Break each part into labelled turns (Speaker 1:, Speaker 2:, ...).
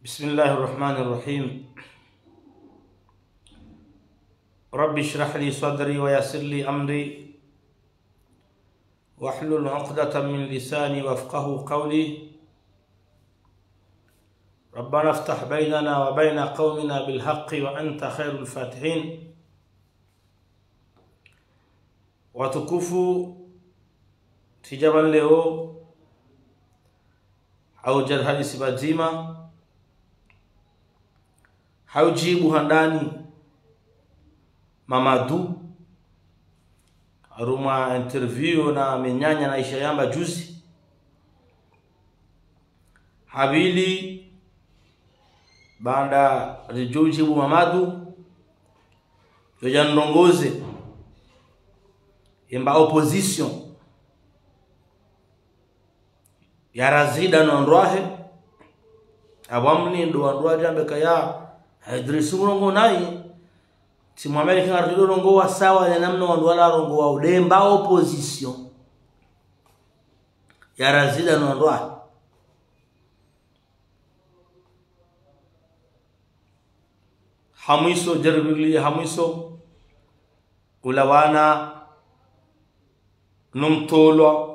Speaker 1: بسم الله الرحمن الرحيم. رب اشرح لي صدري ويسر لي أمري واحلل عقدة من لساني وافقه قولي. ربنا افتح بيننا وبين قومنا بالحق وأنت خير الفاتحين. watukufu tijaban leo haujar hadisi bazima haujibu handani Mamadu aruma interview na menyanya na Isha Yamba juzi habili banda rijujibu Mamadu yojanrongoze imba opposition ya razida nondwahe abamni ndo andwa jambe kaya Idrisu rongo nai timu Amerika ndio rongo wa sawa na namna wandwala rongo wa udemba opposition ya razida nondwa hamiso jarbili hamiso ulawana numtolo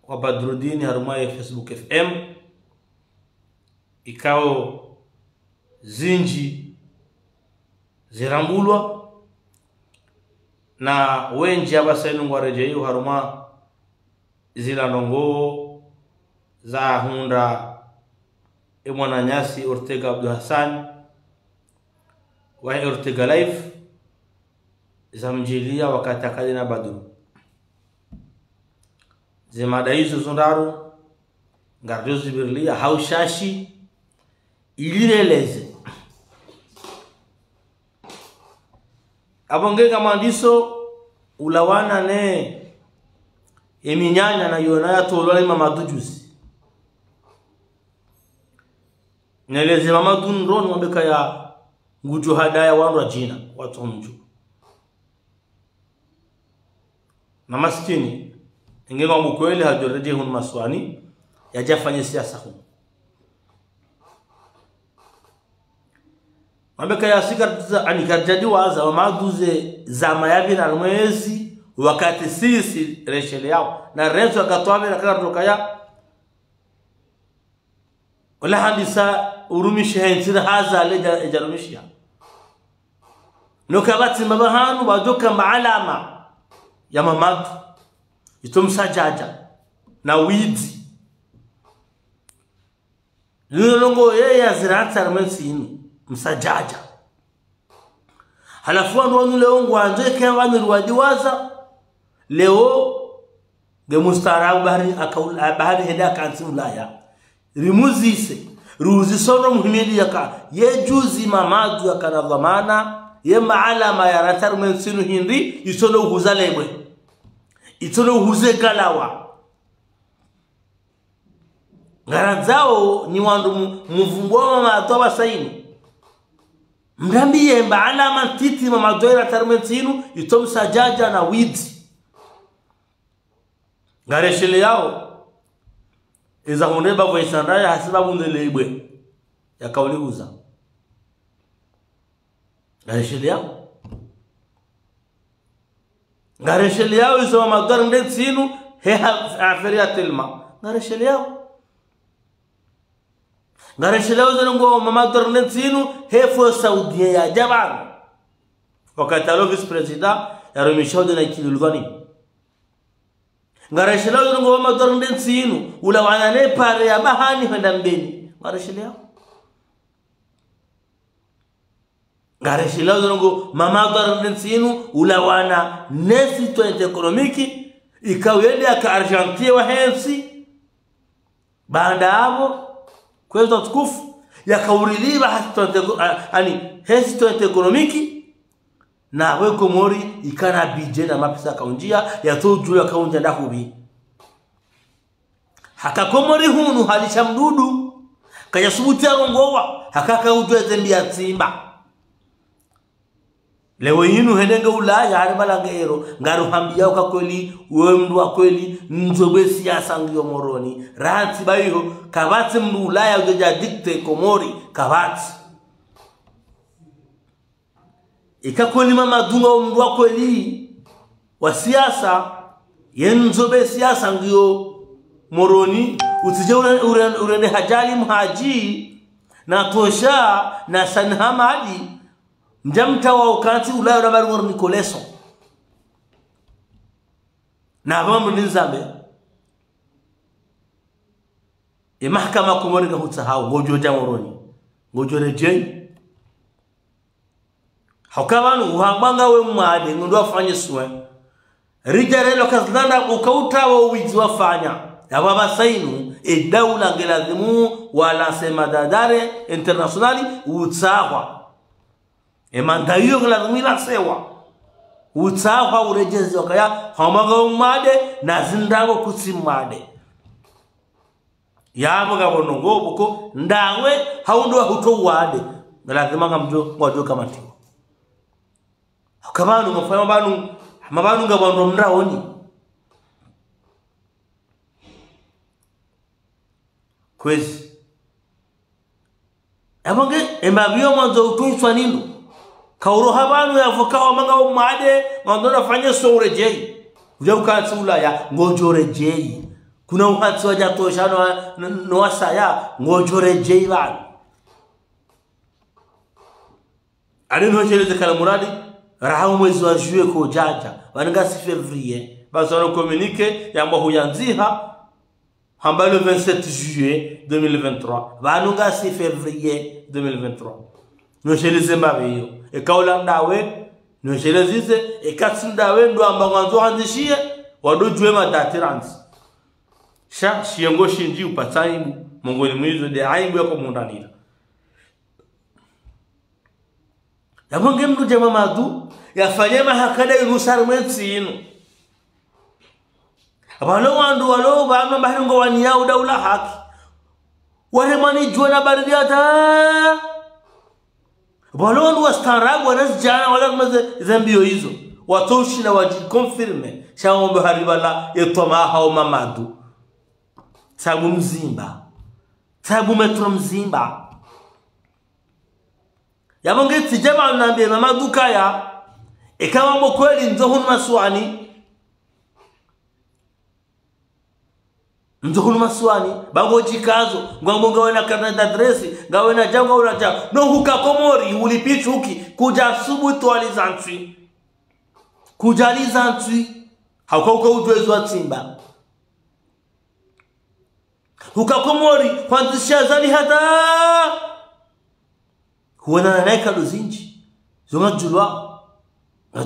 Speaker 1: wa Badruddin harumaye Facebook FM ikao zinji zirambulwa na wenji abasainu ngwarejeyo haruma zila nongo za hunda Mwana Nyasi Ortega Abdul Hassan wa Ortega Life zamjilia wakati akadina Badru zemada hizo zondaru ngardozi birlia haushashi ilireleze abonge kama ndiso ulawana ne eminyanya na yona ya tolwa Mamadu juzi neleze Mamadu ndron wambeka ya ngujo hadaya wanwa jina watu mju na maskini ingeka mkweli hajoreje hun maswani yajafanya siasa hun mabeka ya sika anikarjadi waza Mamaduze zama yabi na mwezi wakati sisi reshele yao na rezo akatwabe na kala tokaya wala handisa urumishi hensira haza leja ejarumishia nokabati mbahanu bajoka maalama ya Mamadu itomsajaja na widi lulongo yeye azirata ramensinu msajaja halafu ndo leo ngwanje kema ruwadiwaza leo ge mustarabu bahari heda kansi ulaya rimuzise ruzi sono muhimidi yaka ye juzi Mamadu yakana dhamana ye maalama ya ratar mensinu hindi isono huzalebwe itono huze galawa ngarazao ni wandu mvumbwa Mamadu abasaini mdambi yemba alama titi Mamadu ira tarmentinu itomsajaja na widi ngareshele yao iza hundeba kwa isandaya hasiba bundelebwe yakauliuza ngareshele yao ngareshele yao izo Mamadu ndetsinu he aferia telma ngareshele yao ngareshele yao zongo Mamadu ndetsinu he fo Saudia ya jaban wakati alo vice president ya Romishaude na Kilulvani ngareshele yao zongo Mamadu ndetsinu ulawana ne pare ya bahani henda mbeni ngareshele yao ngareshele yao zongo Mamadu ndetsinu ulawana nesi toente ekonomiki ikawende aka Argentina wa hensi baada hapo kwezo tukufu yakauriliba hata ani hensi toente ekonomiki na we Komori ikana bije na mapesa kaunjia yatoju ya kaunja ndakubi haka Komori hunu halisha mdudu kayasubuti arongowa hakaka ujwe zembi ya Simba lewe yinu hedenga Ulaya haribala ngero ngaru hambia uka kweli uwe mdu wa kweli nzobe siasa ngiyo moroni ranti bayo kabati mdu Ulaya ujoja dikte Komori kabati ika kweli mama dunga mdu wa kweli wa siasa yenzobe siasa ngiyo moroni utije urende hajali mhaji na tosha na sanhamadi mjamta wa ukati Ulaya na bari ngoro Nikoleso na bambu nizambe mahakama Komori ga hutsahau ngojo jamoroni ngojo rejei hakabanu uhambanga we mwade ngondo afanye suwe rijarelo kazlanda ukauta wa uwizi wafanya yababa sainu daula ngelazimu wala sema dadare internationali utsahwa mandayo ngelazimu la sewa utsahwa urejezi wakaya hamaga umade na zindago kusimade yabo gabonongo buko ndawe haundo huto wade ngelazimu ngamjo ngojo kamati hakabanu mfanya mabanu ngabondo mraoni kwezi abonge embabio mwanzo utuiswa nino kauro habanu yavukawa manga umade ngondona fanye so urejei uja ukatsi Ulaya ngojo rejei kuna uhatsi waja toshano no wasaya ngojo rejei bana alino cheleze kala muradi rahamu mwezi wa juillet ko jaja wananga si février bazo communiquer yamba huyanziha hamba le 27 juillet 2023 vanunga si février 2023 no cheleze mbabeyo e kaula ndawe no cheleze e katsindawe ndo amba ngwanzo handishie wadojwe madatirans sha shiengo shinji upataibu mongoni mwizo de aibu yako mundanira yabonge mdu jama madu yafanyema hakada yunusar mwetsinu abalo wandu walo bamna bahingo waniya daula haki wale mani jona baridiata balo wandu wastarabu wanasjana wala mazambio hizo watoshi na wajikonfirme shaombe haribala yetoma hao mamadu sabu mzimba sabu metro mzimba yabonge tijama nambie mamadu kaya ikawa mkweli nzohun maswani bango jikazo ngwango ngawena karnet adresi ngawena janga uraja no huka Komori ulipichu huki kuja subu kujalizantwi haukauka ujwezu wa timba huka Komori kwanzisha zali hata huwana nanaika luzinji zonga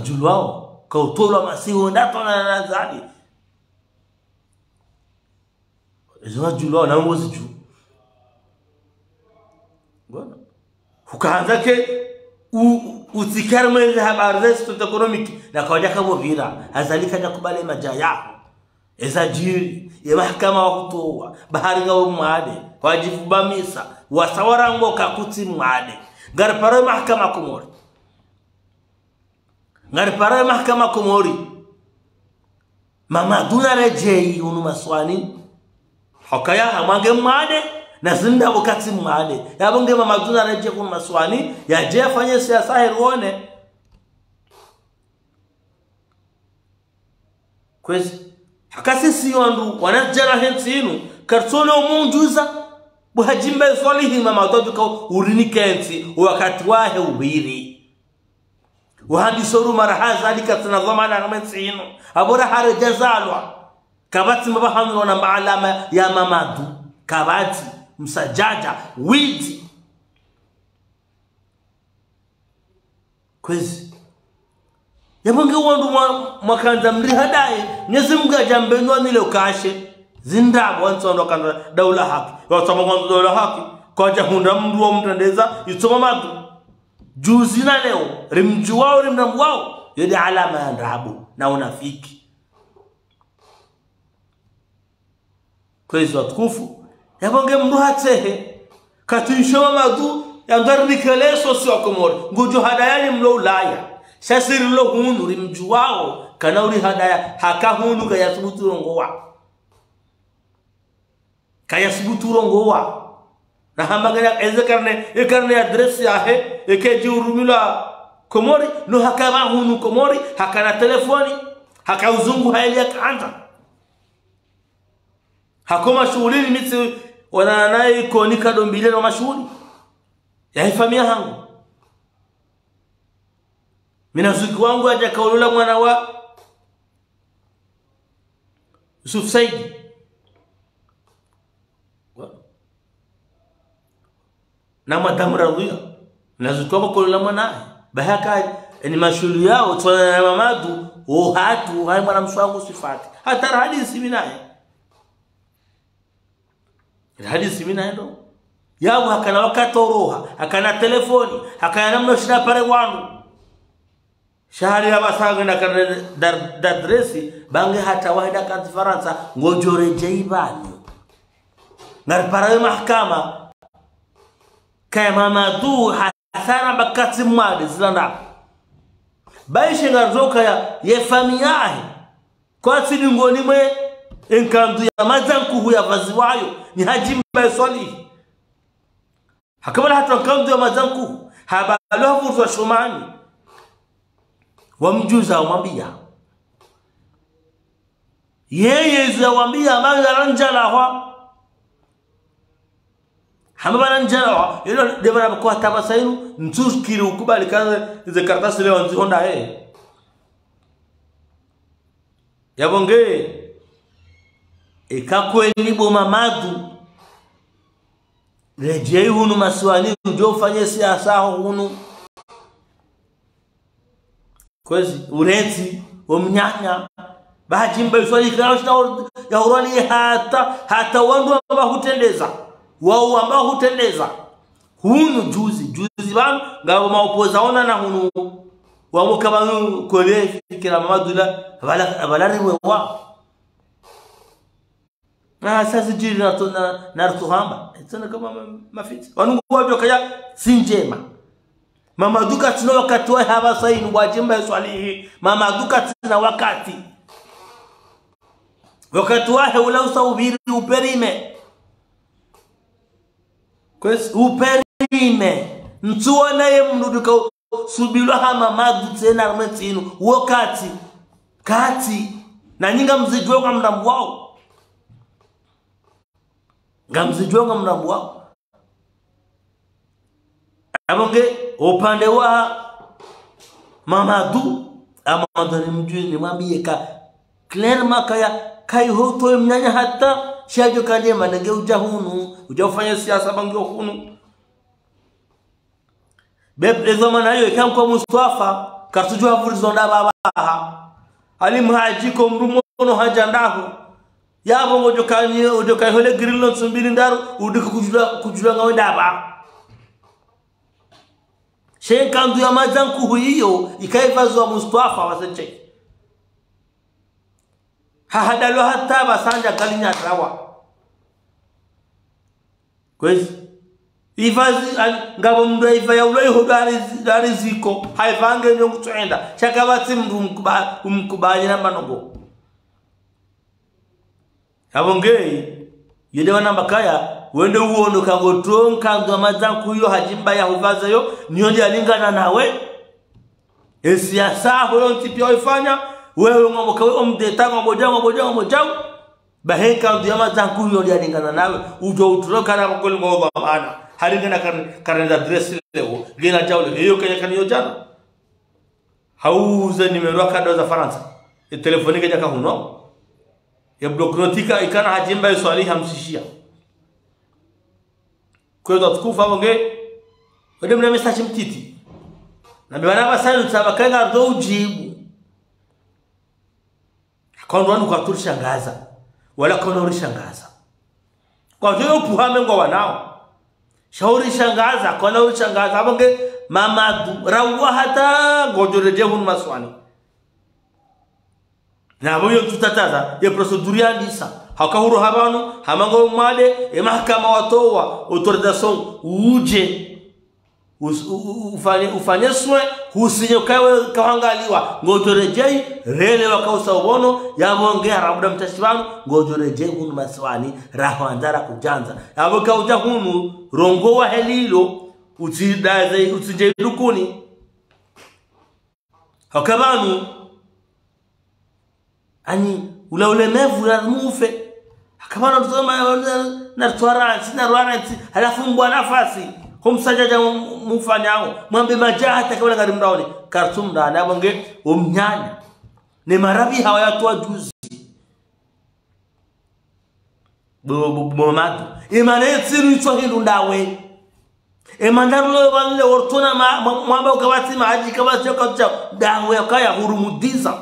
Speaker 1: julwao kautola masihu ndato na nazali zonga julwao na mwozi juu bwana hukaanzake utikari mwezi habari zetu ekonomiki na kawaja kama vira hazalika jakubale majaya ezajiri ya mahakama wa kutoa bahari ngawo mwade wajibu bamisa wasawarango kakuti mwade garparo mahakama Komori mama duna rejei unu maswani hokaya hamange mwade na zinda wakati mwade yabonge mama duna rejei unu maswani ya je afanye siasa herone kwezi hakasisi wandu wanajara hentinu kartono munjuza buhajimbe solihi mama doduka urinikenti wakati wahe ubiri wahandi soru marahaza alikatana dhamana ngamentinu abora harajazalwa kabati mabahamu na maalama ya mamadu kabati msajaja witi kwezi yabonge wandu makanza mri hadaye nyezimga jambenwa nile ukashe zinda wansondo kanda daula haki watama kwanza daula haki kwa jahunda mdu wa mtandeza yutoma madu juzina leo rimjuwao rimnamwao yodi alama ya ndabu na unafiki kwezi watukufu yabonge mdu hatehe katuishoma madu ya ngari nikeleso siwa Komori ngujo hadayani mlo Ulaya shasirilo hunu rimjuwao kana uri hadaya haka hunu kaya subutu rongowa na hambagana ekarne adresi yahe ekeji urumila komori no hakama hunu komori hakana telefoni haka uzungu haili yakaanza hakoma shughulini miti wananayi konika dombile na mashughuli ya hifamia hangu minazuki wangu aja kaulula mwana wa Yusuf Saidi na Madam Radhia minazuki wangu kaulula mwana bahaka ni mashughuli yao twana na Mamadu hatu hai mwana mswangu sifati hata hadithi minaye hadithi minaye ndo yao hakana wakati roha hakana telefoni hakana namna shida pare wangu shahari ya basanga na dadresi bange hata wahida kazi Faransa ngojore jaibani ngarparawe mahkama kaya Mamadu hasana bakati mwadi zilanda baishe ngarzoka ya familiahe kwa sidi ngoni mwe enkandu ya mazankuhu ya vaziwayo ni hajimba swali hakamala hata nkandu ya mazankuhu habalo fursa shumani wamjuza wamwambia yeye zawambia manga ranjala hwa hamabana njala ilo demana kwa tabasairu ntuskiri ukubali kaza ze karatasi leo nzionda yabonge ikakweni bo Mamadu rejei hunu maswani ndio fanye siasa hunu kwezi ureti omnyanya bahajimba swali krawo ya urali hata wandu ambao hutendeza wao ambao hutendeza hunu juzi bana ngabo maopoza ona na hunu wao kama kole fikira Mamadu la balari wa sasa jiri na tuhamba sana kama mafiti wanungu wao kaya sinjema Mamadu katina wakati wa haba saini wajimba swali Mamadu katina wakati wa ula usawbiri uperime kwesi uperime ntuona ye mnuduka subilo ha Mamadu tena armetinu wakati kati na nyinga mzijwe kwa mdambu wao ngamzijwe kwa mdambu wao abonge upande wa Mamadu Mamadu ni mjui ni mwambie ka clairement kaya kai hoto mnyanya hata shajo kanje manenge ujafanya siasa bangio hunu bebe zamana hiyo ikamko Mustafa katujua vurizonda baba alimhaji ko mrumono hajandaho yabo ngojokai hole grillo sumbiri ndaru udika kujula ngawenda ba shekandu ya mazankuhu hiyo ikaivazwa Mustafa waseche hahadalo hata basanja kalinya trawa kwezi ivazi ngabo mndu iva ya uloi hodari ziko haivange nyongu tuenda chakabati mndu umkubali na manogo abongei yede wanamba kaya wende uondo kagoto nkandu amazanku yo hajimba ya huvaza yo niyondi alingana nawe siasa hoyo ntipi oifanya wewe ngomoka we omdeta ngoboja baheka ndu amazanku yo ndi alingana nawe ujo utuloka na ngoli ngoba maana halingana karenda address leo gena jawle hiyo kanya kanyo jana hauza nimero kado za Faransa telefonike jaka huno ya blokrotika ikana hajimba swali hamsishia kwa tukufa wange wende mna message mtiti na bwana basani tabakanga ndo ujibu kondo wanu kwa tulishangaza wala kono ulishangaza kwa hiyo puhame ngo wanao shauri shangaza kono ulishangaza wange Mamadu rawa hata ngojoreje hunu maswani na boyo tutataza ya procedure ya lisa hakahuru habanu hamango mwade mahakama watowa autorisation uje ufanye swe husinye kawe kawangaliwa ngojorejei rele wakausa ubono yabongea rabuda mtashibanu ngojorejei hunu maswani rahwanzara kujanza yabo kauja hunu rongo wa helilo utidaze utije dukuni hakabanu ani ulaulemevu la mufe hakabanu tusoma na twaransi na rwaransi halafu mbwa nafasi kumsajaja mufanyao mwambe majahata kwa ngari mraoni kartum ndana bonge umnyanya ne marabi hawayatwa juzi bomadu imane tsiru icho hindu ndawe emandarulo banle ortona mwamba ukawati maji kawati kacha dawe akaya hurumudiza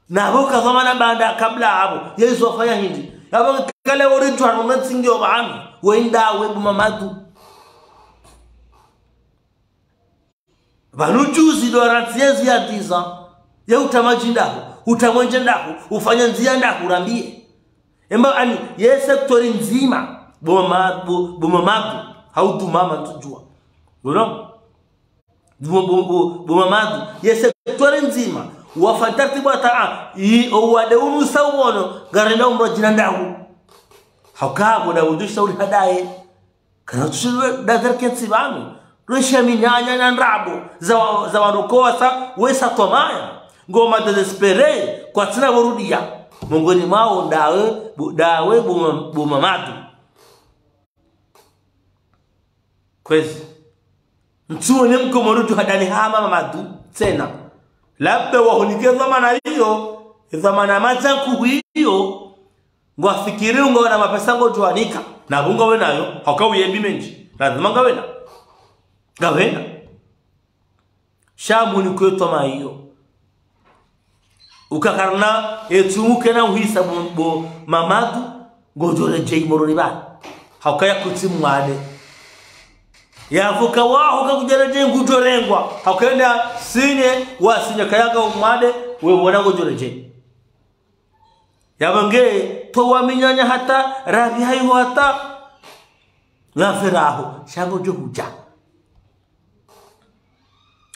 Speaker 1: na boka zamana banda kabla hapo yesu afanya hindi yabo kale oritwa nomatsingi obami wenda we bomadu Banujuzi do rantiezi ya diza ya utamaji ndaho utamwenje ndaho ufanya nzia ndaho urambie emba ani ye sektori nzima bomamadu hautumama tujua unaona bomamadu ye sektori nzima wafantartibu taa owade unusa ubono garenda umrojina ndaho hakabo na udusha uri hadaye kana tushwe dadar ketsibanu Rusha minyanya na nrabo za warokoa sa wesa tomaya ngoma desespere kwa tina warudia mongoni mao dawe bomamadu kwezi mtuone mkomorutu hadani hama mamadu tena labda wahulike zamana hiyo zamana mazanku hiyo ngwafikiri unga na mapesa ngo tuanika na bunga wenayo hakawiyembi menji lazima ngawena gawena shamu ni kwetu maiyo ukakarna etumuke na uhisa bo mamadu ngojore jei moroni ba hakaya kutimwade yavuka waho kakujere jei ngujorengwa hakenda sinye wasinye kayaga umwade we wona ngojore jei yabange to waminyanya hata rabi hayo hata ngafiraho shango johuja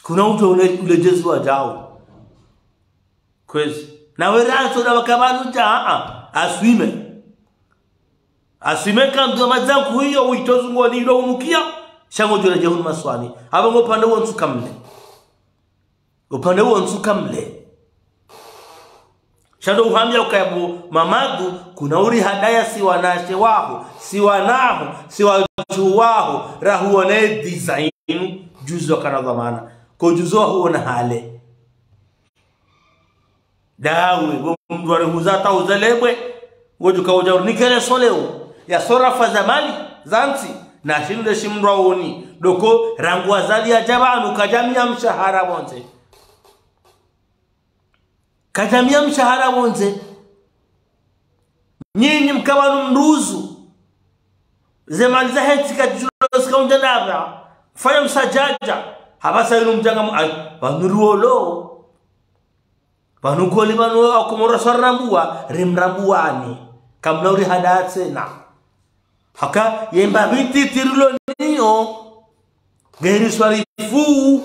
Speaker 1: kuna mtu ulejezi wa jao kwezi na weranso na wakabanu aswime kandu mazanku hiyo uitozungo ni ilo unukia shango jure jehuni maswani habango upande huo nsuka mle shado uhamia ukayabu mamadu kuna uri hadaya siwanashe waho siwanaho siwajuwaho rahuone design juzo kanadhamana kujuzo huona hale dawe mdware huzata uzalebwe ngojuka ujaurnikele soleo ya sorafa zamani zanti na shinde shimraoni doko rangu azali ya jabanu kajamia mshahara bonze nyinyi mkabanu mruzu zemaliza hetika juloska unjanabra fanya msajaja habasa yinu mjanga banuruolo banukoli banu akumora sarambua rimrambuani kamnauri hadatse na haka yemba binti tirulo niyo geri swarifu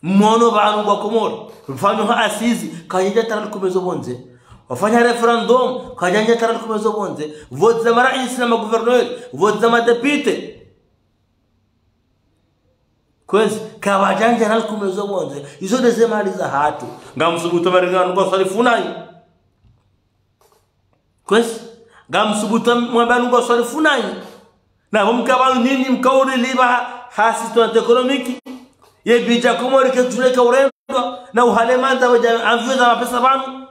Speaker 1: mono banu kwa komoro mfano asizi kajanja taral kumezo bonze wafanya referendum kajanja taral kumezo bonze vote za marais na maguverneur vote za madepite kwezi kawajanja taral kumezo bonze izo dezemali za hatu ngamsubuto maringano kwa sarifunai kwezi ngamsubuto mwambanu kwa sarifunai na mkabanu nini mkauri liba hasi to economic ye bija komori ke tuleka urendo na uhalemanda waja anfuza mapesa banu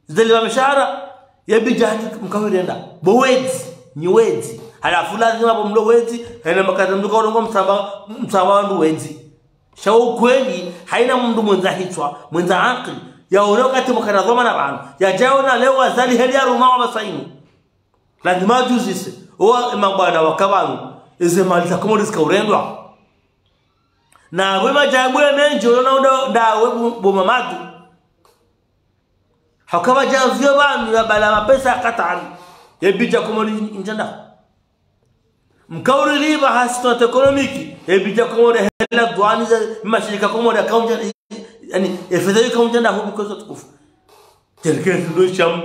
Speaker 1: zile mshahara ye bija mkawirenda bowezi ni wezi halafu lazima bomlo wezi ene makaza mduka urongo msaba ndu wezi shawo kweli haina mndu mwenza hichwa mwenza akili ya wakati mkarazoma na banu ya jaona leo azali heli ya ruma wa basaini lazima juzise owa mabana wakabanu ize malita komori ska urendwa na wema jagwe menjo na ndawe bomamadu hakaba javyo banu ya bala mapesa katani yebija komori njanda mkauri liba hasito ekonomiki ebija komore hela duani za mashirika komore account yani efedheli kaunja na hubu kwa tukufu telekea tudosham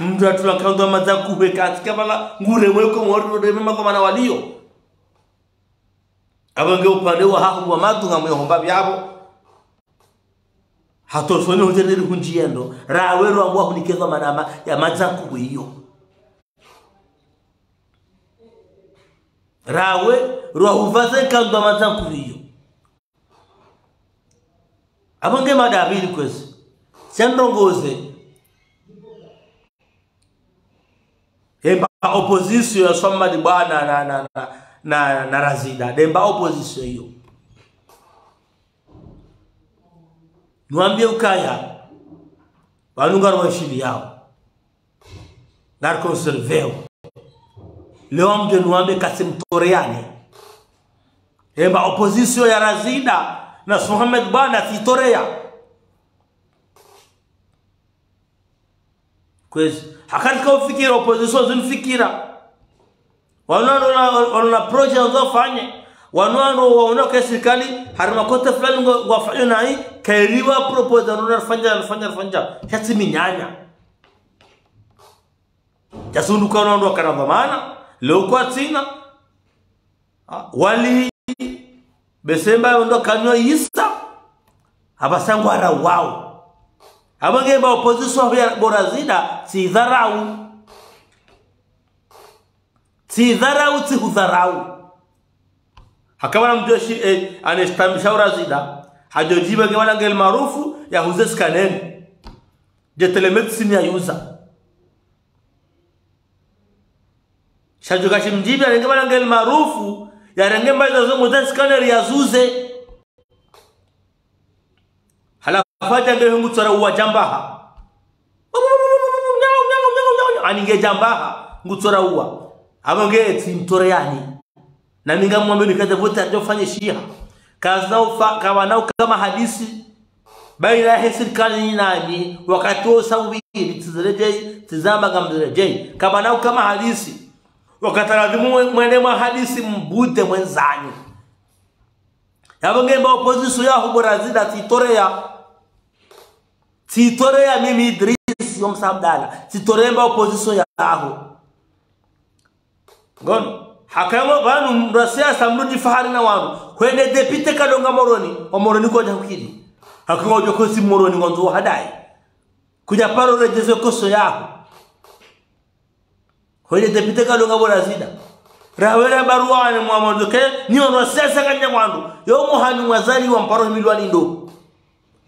Speaker 1: mtu atulakaundo mazaku hweka bala ngure mweko mwori mema na walio abange upande wa hahu wa madu ngamwe homba byabo hatosone hoteleri hunjiendo rawero ambwa hunikeza manama ya mazaku hiyo rawe rohuvaze kando mazaku hiyo abange madabili kwezi sendongoze emba opposition ya soma di bwana na razida demba opposition hiyo nuambie ukaya walunga rwashili yao na conserveo leo mje nuambie kasimtoreane emba opposition ya razida na Muhammad bwana titorea kwezi hakatika ufikira opposition zinifikira wana project wazofanye waona kwa serikali harima kote fulani wafanye nai kairiwa proposal unafanya hati minyanya jasundu kwa ndo kana dhamana leo kwa tina wali besemba ndo kanyo isa abasangu ara wao abange ba opposition ya borazida si dharau si hudharau hakama mjoshi anestamisha urazida hajojiba kama ngel maarufu ya huzescanen je telemedicine ya user shajuka shimjibi kama ngel maarufu ya rengemba hizo huzescaner ya zuze hala faja ngel ngutsara uwa jambaha aninge jambaha ngutsara uwa abange timtoreani na minga mwambe nikaje vote atofanye shia kaza kama hadisi baina ya serikali nani wakati wa sawi tizereje tizama gamzereje kama hadisi wakataradhimu mwende mwa hadisi mbute mwenzanyu abange mba opposition ya huborazida titorea mimi Idris yomsabdala titorea mba opposition ya aho ngono hakama banu mrasiasa mrudi fahari na wanu kwende depute kadonga moroni kwa jakili hakama jokosi moroni ngonzo hadai kuja paro rejezo koso yako kwende depute kadonga borazida rawera baruane mwamondoke niyo mrasiasa kanya mwandu yo muhani mwazali wa mparo milwani ndo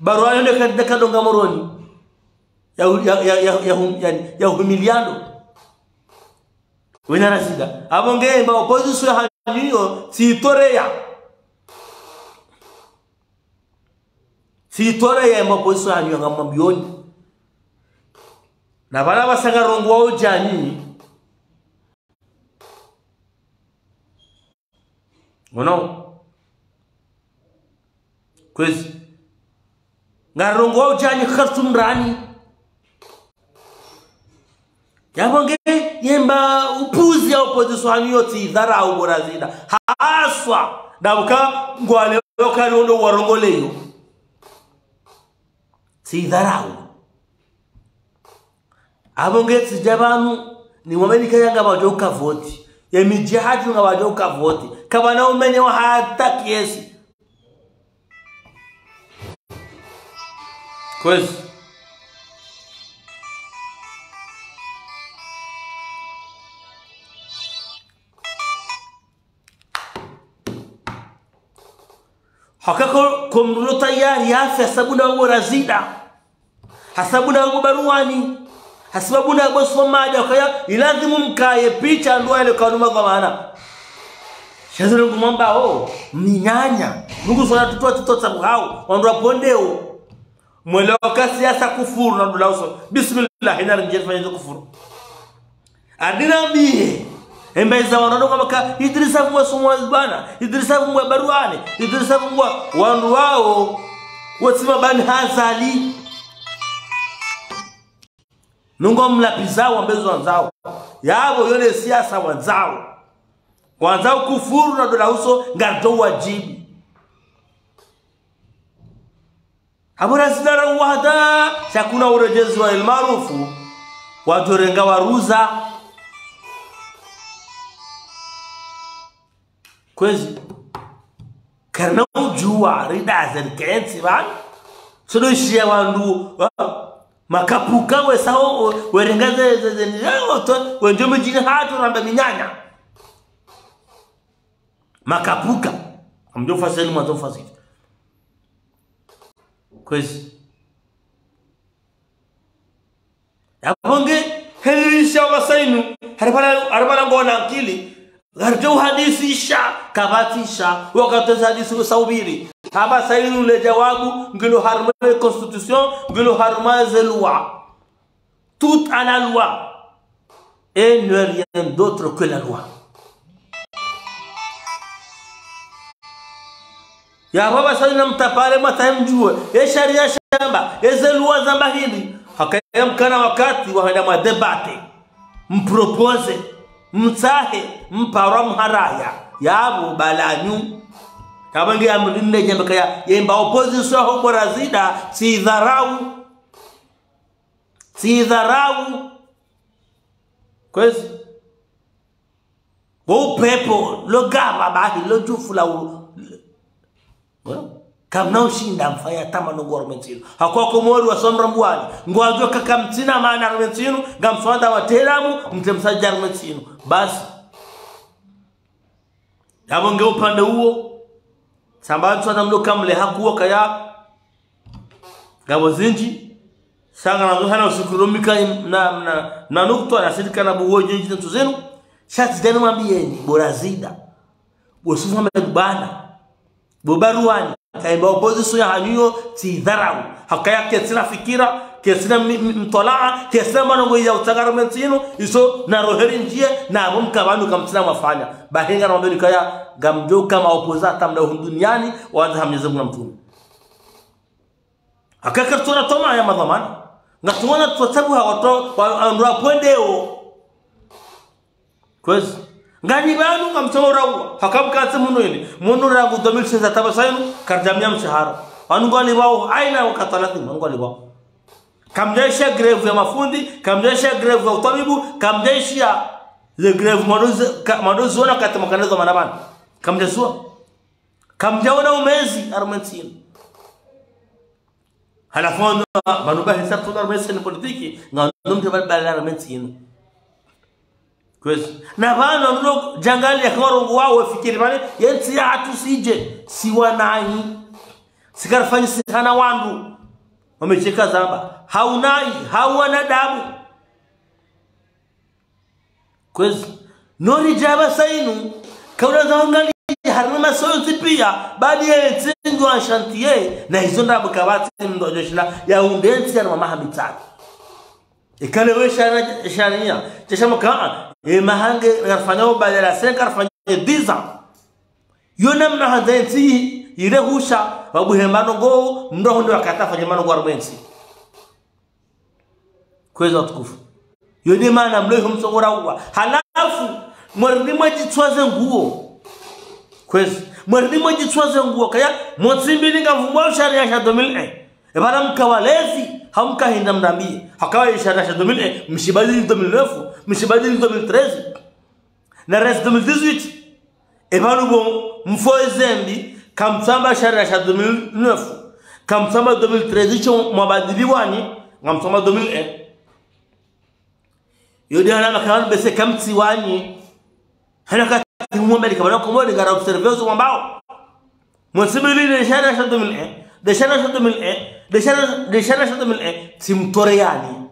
Speaker 1: baruane ndo kadonga moroni ya humiliano wena razida abonge mba opposition haniyo titorea mba opposition haniyo ngamambioni na bala basanga rongo wao jani ngono kwezi ngarongo wao jani khartum rani yabonge yemba upuzi ya opposition hiyo tidharau borazida haswa dabuka ngwale lokalondo warongoleyo tidharau abonge tijabanu ni wamenika yanga bajoka vote yemijihadi nga bajoka vote kama na umenye wa hata kiesi kwezi hakako kumruta ya sabuna urazida hasabuna ubaruani hasabuna bosomaja kaya ilazimu mkaye picha ndo ile kanuma dhamana shazana ngumamba minyanya mungu sona tutoa sababu hao wandwa pondeo mweleka siasa kufuru na ndulauso bismillah ina rinje fanya kufuru adina biye embeza wanono kama Idrisa mwa somwazbana Idrisa mwa baruane Idrisa mwa wandu wao watima bani hazali nungo mlapizao ambezo wanzao yabo yole siasa wanzao kwanza kufuru na dola uso ngato wajibu habura sidara wahda shakuna urejezi wa ilmarufu wajorenga waruza kwezi karna ujua rida zerkensi ban sodo shia wandu makapuka we sao werengaze zezo wenjo mjini hatu ramba minyanya makapuka amjo faseli mwanzo faseli kwezi yaponge helisha wasainu haribala ngona akili garjo hadisi sha kabatisha wakati hadisi saubiri haba sainu le jawabu ngilo harma constitution ngilo harma loi toute à la loi et ne rien d'autre que la loi ya baba sainu mtapale matamjue ya sharia shamba ya loi za bahili hakayamkana wakati waenda madebate mpropose mtahe mpara mharaya yabo balanyu kabange amulinde jembe kaya yemba opposition ho borazida si dharau kwezi wo pepo lo gaba bahi lo jufula kamna ushinda mfaya tama no government hakoko mori wa somra mbwani ngwajo kaka mtina maana government ngamswanda wa telamu mtemsaja government basi yabonge upande huo sambantu atamloka mle hakuwa kaya gabo zinji sanga na hana usikurumika na nukto na sirika na buwoje njina tuzenu shati tena mambieni borazida bosufa mbana bobaruani kaiba opposition ya hanyo ti dharau hakaya kesina fikira kesina mtolaa kesina manongo ya utagaramento iso na roheri njie na abumka bandu kamtina mafanya bahenga na mbele kaya gamjo kama opposata mda duniani waanza hamnyeze mna mtume akaka tuna toma ya madhamana ngatuona tutabu hawato andwa pwendeo kwezi ngani banu ngamtorawa hakamkatse muno rangu 2016 tabasainu karjamia mshahara wanungali wao aina wakatalati wanungali wao kamjaisha greve ya mafundi kamjaisha greve ya utabibu kamjaisha le greve madozi wana kati makanezo manabana kamjazua kamjaona umezi armentino halafu banuba hisabu tu armentino politiki ngandumte bala armentino kwezi na bana ndo jangali ya korongo wao fikiri bale yensi ya hatu sije siwanai sikarafanya sana wandu wamecheka zamba haunai hawana damu kwezi nori jaba sainu kaula zangali harima sote pia baada ya tendo wa chantier na hizo ndabu kabati ndo joshila ya undensi ya mama habitati ikalewesha sharia cheshamka mahange yarfanyao baada ya 5 arfanya 10 ans yona mna hadenti ile husha babuhembano go ndo ndo akatafanya mano garments kweza tukufu yoni maana mleho msongora uwa halafu mwarimo jitwaze nguo kweza mwarimo jitwaze nguo kaya motsimbi ngavumwa sharia ya 2001 ebara mkawalezi hamkahinda mdambie hakawa sharia ya 2001 mshibadili 2009 mshibadili 2013 na reste 2018 ebanu bon mfo ezembi kamsamba sharia ya 2009 kamsamba 2013 cho mabadili wani ngamsamba 2001 yodi ana makawan bese kamti wani hanaka muombe kabana komoni gara observezo mwambao msibili de sharia ya 2001 de sharia ya 2001 de sharia ya 2001 simtoreani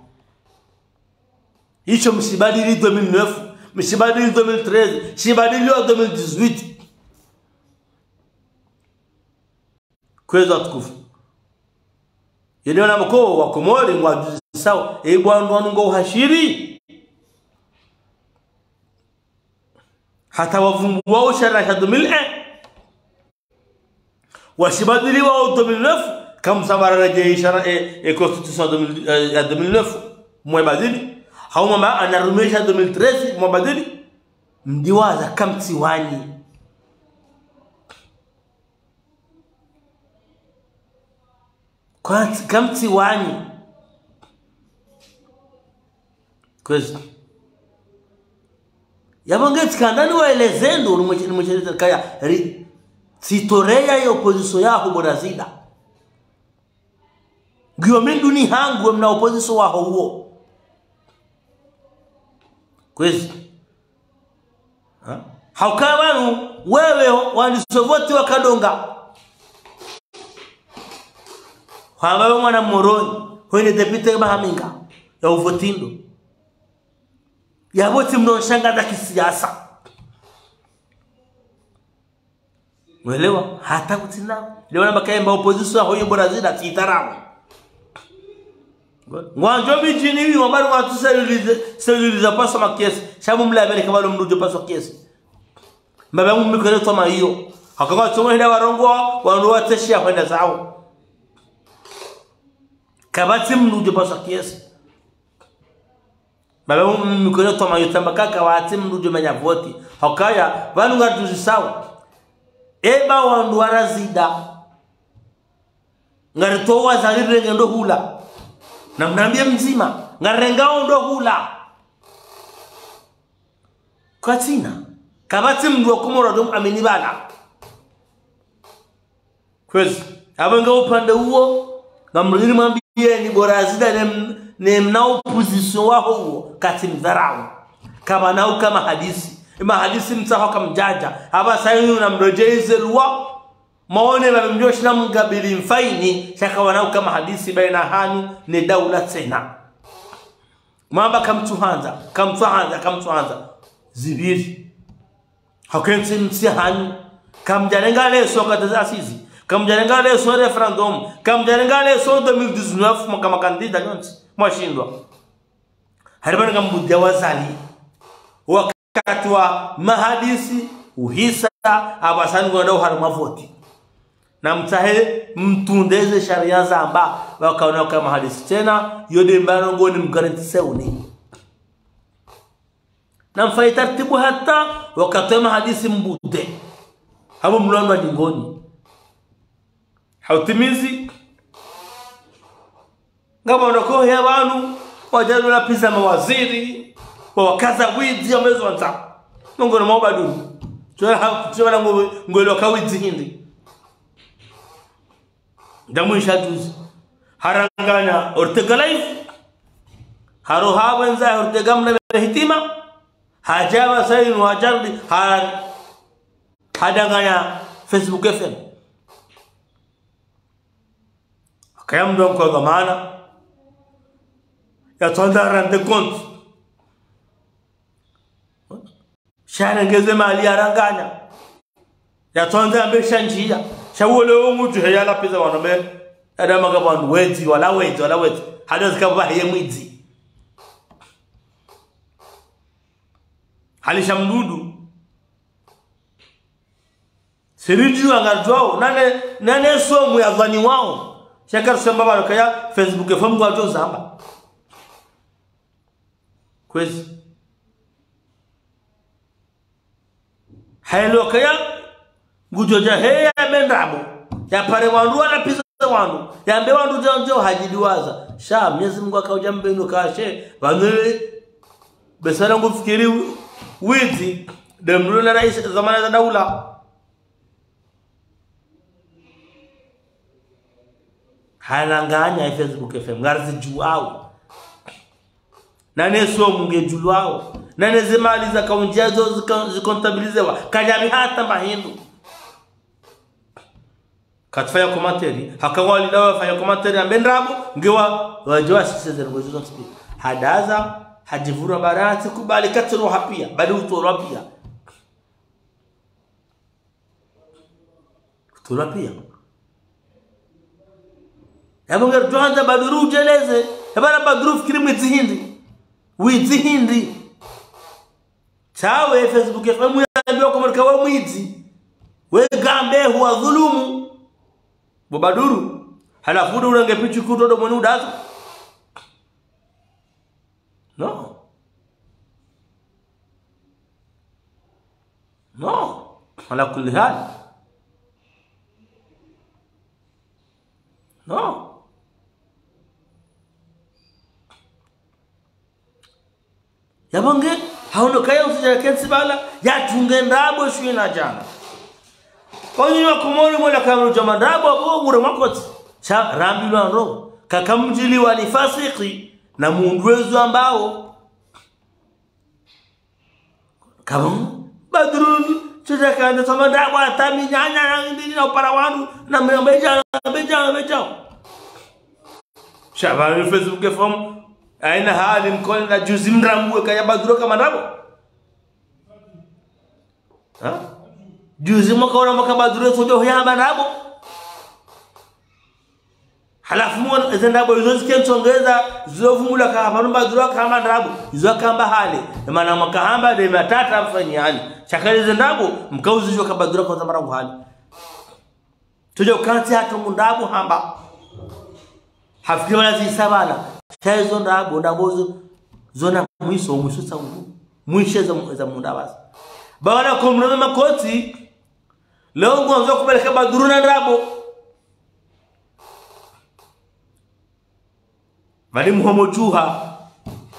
Speaker 1: hicho msibadili 2009 msibadili 2013 msibadili 2018 kweza tukufu yeliona mko wa Komori mwajuzi sawa bwana ngo uhashiri hata wavumbua sharia ya 2001 wasibadili wa 2009 kama sabara rejea sharia constitution ya 2009 mwebadili hao mama anarumesha 2013 mwabadili mdiwaza kamtiwani kwa kamtiwani kwezi yabongeti kandani waelezendo nimweleza kaya sitoreya ya opposition yaho borazida ngiyo minduni hangu mna opposition waho huo kwezi haukawanu wewe walisovoti wakadonga hamba mwana moroni wene depute mahaminga ya uvotindo yaboti mnoshangaza kisiasa mwelewa hata kutina leo na makaemba opposition hoyo Brazil atitarao ngwanjo bijini hivi wabari watu seliliza paso makiesi shabu mlabele kama lo mrujo paso kiesi mbabangu mikole toma hiyo hakanga toma hida warongo wandu wateshia kwenda zao kabati mrujo paso kiesi babangu mikole toma hiyo tambakaka wati mrujo menya voti hakaya banu ngatuzi sawa eba wandu warazida ngaritowa zalire ngendo hula na mnambia mzima ngarengao ndo hula kwa tina kabati mdu wakumora domu amenibala kwezi abanga upande huo na mrudini mwambie ni Borazida ne mnao position waho huo kati mdharau kama nao kama hadisi ima hadisi msaho kama mjaja haba sayunu na mrojeize luwa maone na mjoshi na mgabili mfaini shaka wanao kama hadisi baina hanyu ni daula tena mwamba kamtuhanza zibiri hakensi msi hanyu kamjarenga leso kataza asisi kamjarenga leso referendum kamjarenga leso 2019 mwaka kandida nyonsi mwashindwa haribana kambudia wazali wakati wa mahadisi uhisa abasani kwa ndao haruma voti na mtahe mtundeze sharia zamba wakaona kama hadisi tena yode mbano ngoni mgaranti seuni na mfai taratibu hata wakatema hadisi mbute hapo mlando wa jingoni hautimizi ngama ndoko ya wanu wajadu la pisa mawaziri wakaza wizi amezo anta ngoro mabadu tuwa ngolo kawizi hindi damu shatuzi haranganya Ortega life haro habanza Ortega mna hitima hajawa sayin wajardi hadanganya Facebook FM akayamdo kwa dhamana ya tondara de compte sharangeze mali aranganya ya tonda mbesha njia shawole umutu heyala pesa wanome adama kabandu wezi wala wezi hadazi kaba heye mwizi halisha mdudu siriju angarjwao nane somu ya dhani wao shakar sembaba kaya Facebook famu kwa jo zamba kwezi hailo kaya gujoja heya mendrabo ya pare wandu wala pisa wandu ya mbe wandu jonjo hajidiwaza sha Mwenyezi Mungu akauja mbenu kashe wanule besara ngufikiri wizi demru na rais zamana za daula halanganya Facebook FM garzi juao nane so munge julwao nane zemali za kaunjazo zikontabilizewa kajami hata mahindu katfaya komateri hakawali dawa fanya komateri ambendrabo ngewa wajwa sisi ngozo speak hadaza hajivura barati kubali katro hapia bali utorapia yabonga tuanza baduru jeleze yabara baduru fikiri mwizi hindi tawe Facebook FM yambio komarika wa mwizi we gambe huwa dhulumu bobaduru halafu urange pichu kutodo mwenu dazo no No, ala kulli hal. No. Yabange haondokayo usijana kensi bala ya tungendabo shwina jana. Kwa hiyo kumoni mola kama jamandabo abo ure makoti. Cha rambi lwanro kakamjili wa ni fasiki na muundwezo ambao kama badruni chaka ndo samandabo atami nyanya na ndini na upara wanu na mbeja. Shabani Facebook form aina hali mkoni na juzi mramwe kaya baduro kama ndabo. Ha? Juzi mkaona makabaduro sojo hiyamba ndabo. Halafu mwana ezendabo izozi kensongeza zilofungula kama baduro kama ndabo. Izo kamba hali. Maana makahamba de matata mfanyani. Chakali zendabo mkauzishwa kabaduro kwa zamarangu hali. Tujo kanti hatu mundabo hamba. Hafikiri wala zisabala. Chazo ndabo ndabozo zona mwiso sangu. Mwishe za mundabazi. Baada kumreme makoti leo ngonzo kubeleka baduru na ndabo. Bali muhomo juha.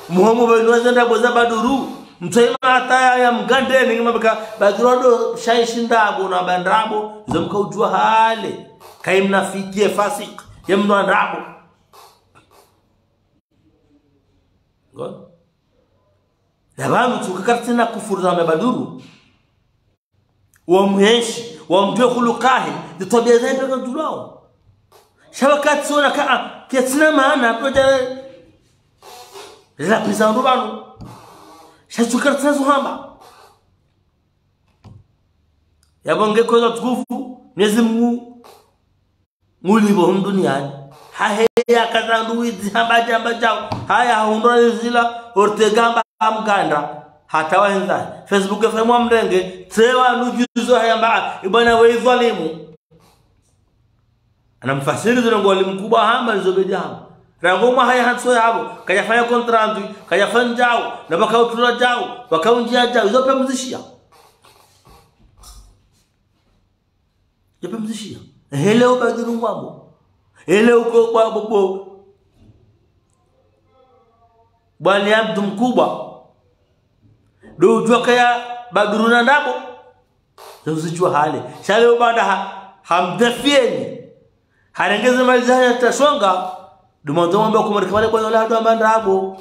Speaker 1: Muhomo benwaza ndabo za baduru. Mtayima hata ya mgande ni mabaka baduru ndo shaishi ndabo na bandrabo zomka ujua hale. Kaimna fikie fasik yemno ndabo. God. Yabantu tukakartina kufurza mabaduru. Wamheshi, wamjue khuluqahi, tabia zake ndio tulao. Shabakati sona ka kiatina maana proja la pisa ndubano. Shachukartina zuhamba. Yabonge kwa tukufu Mwenyezi Mungu mulibo duniani. Haya kazandu wizi hamba jao. Haya haundora zila ortegamba amganda. Hata wahenza Facebook FM amrenge trewa nujuzo hayamba ibana we dhalimu. Anamfasiri zile ngoli mkubwa hamba zobejama. Rangoma haya hatso yabo kayafanya kontrandi kayafanya jao na bakautura jao bakaunjia jao zope mzishia. Zope mzishia. Hele ubadiru ngwabo. Ele uko kwa bobo. Bwali abdu mkubwa. Do ujua kaya baduru na ndabo. Usichua hali. Shale ubada hamdefieni. Harengeze malizaya tasonga. Dumanzo mwamba kumarikimale kwa yola hadu ndabo.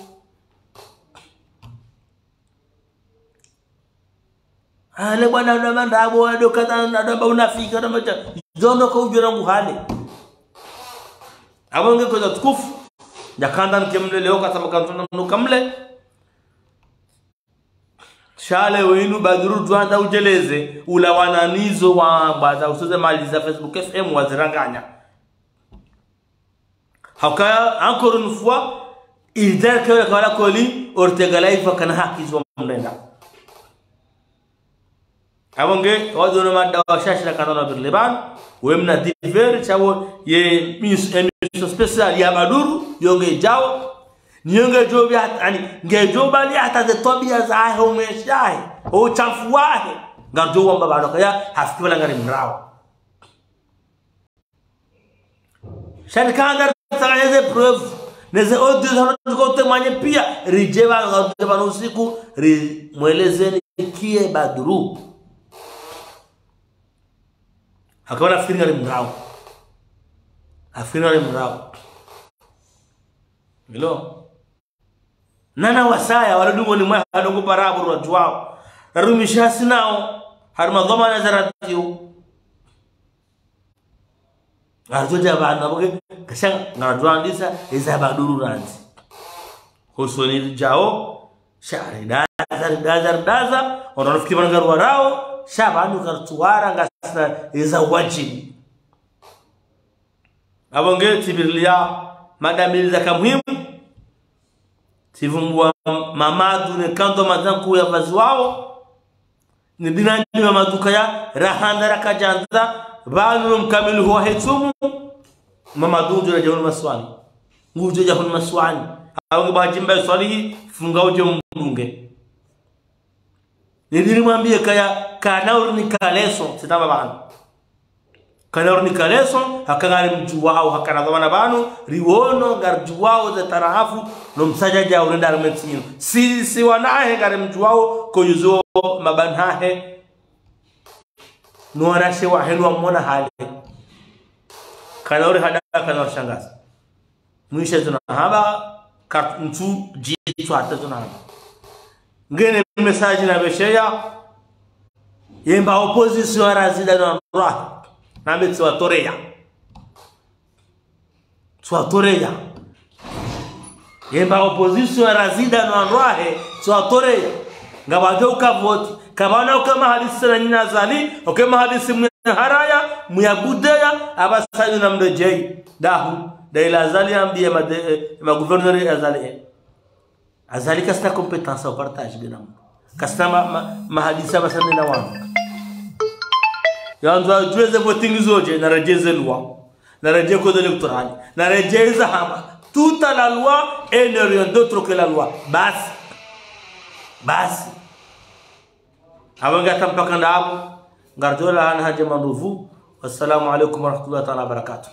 Speaker 1: Hale bwana hadu ndabo. Wado kata ndabo unafika. Zono kwa ujua nangu hali. Abonge kwa tukufu. Jakanda nkemle leo katama kantuna nukamle. Shale wenu baduru tuanda ujeleze. Ula wananizo wa baza usuze mali za Facebook FM waziranganya. Hakaya ankoro nufua. Ilidara kewe kawala koli. Ortega laifa kana haki zwa mlenda. Abonge wadono madawa shashila kanona birliban. Wemna diveri chawo ye emiso special ya baduru yonge jao nionge jobi yani ngejoba li hata de tobia zahe umeshahe o chafu wahe ngajo wamba bado ya hafikira ngari mrao shanikanga tsangeze proof neze audio zanokote manye pia rijeba ngaba usiku mwelezeni kie baduru hakuna fikiri ngari mrao afinale mrao milo nana wasaya waladungo ni mwa hadongo parabu watu wao narumisha sinao harma dhamana zaratiyo arjoja bana boge kasha ngadwandisa eza baduru ranzi hosoni jao shari daza onafikiri bangaru warao shabanu kartuwara ngasna eza wajibu. Abonge tibirlia madamili za kamuhimu. Tivumbua mamadu ne kanto mazanku ya vazi wao. Ni dinani mamadu kaya rahanda rakajanza. Banu mkamilu huwa hetumu. Mamadu njura jahuni maswani. Nguje jahuni maswani. Abonge bahajimba swalihi funga uje mbunge. Nidiri mwambie kaya kanaur ni kaleso sitama banu. Kanaur ni kaleso hakangari mjuwao hakanadhamana banu riwono garjuwao za tarahafu no msajaja urenda armetsino. Si wanahe gari mjuwao koyuzo mabanhahe nuwarashe wa henu wa mwona hali. Kanauri hada kanauri shangazi. Mwisha tunahaba mtu jitu hata tunahaba. Ngene message na besheya yemba opposition razida na roha na betsi wa toreya. Swa toreya. Yemba opposition razida na roha swa toreya. Ngabaje ukavoti kabana ukama hadisi na nyina zali ukama hadisi haraya muyabudeya abasayu na mrejei dahu daila azali ambia ma gouverneur azali kasna competence au partage ginam kasna ma hadisa basande na wangu yanzo jueze voting zoje na rejeze loi na reje code électoral na rejeza hama toute la loi et ne rien d'autre que la loi basi abanga tampaka ndabu ngarjola ana haje manduvu. Wassalamu alaikum warahmatullahi ta'ala wabarakatuh.